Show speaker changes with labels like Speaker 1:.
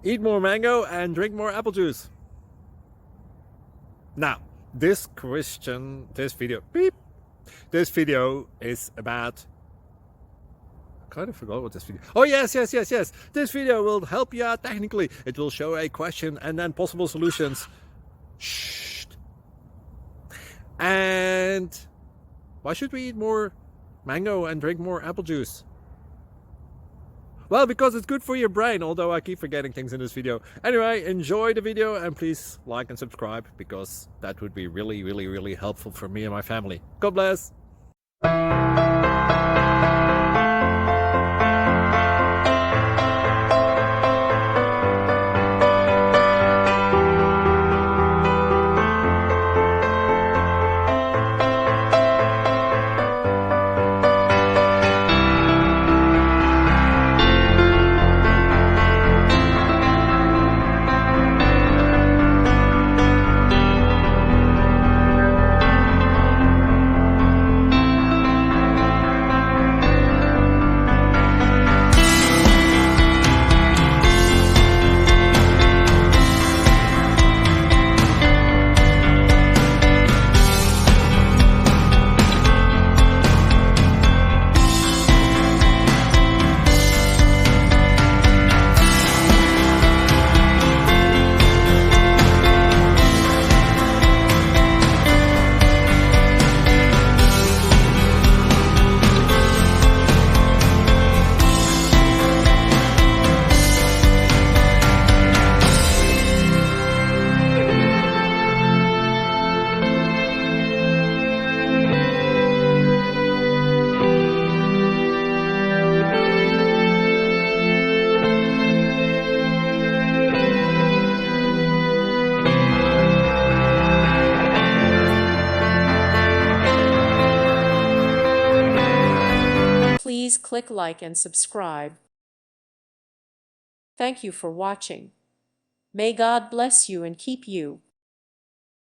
Speaker 1: Eat more mango and drink more apple juice. Now, this video is about, I kind of forgot what this video. Oh, yes. This video will help you out technically. It will show a question and then possible solutions. Shh. And why should we eat more mango and drink more apple juice? Well, because it's good for your brain, although I keep forgetting things in this video. Anyway, enjoy the video and please like and subscribe, because that would be really helpful for me and my family. God bless!
Speaker 2: Please click like and subscribe. Thank you for watching. May God bless you and keep you.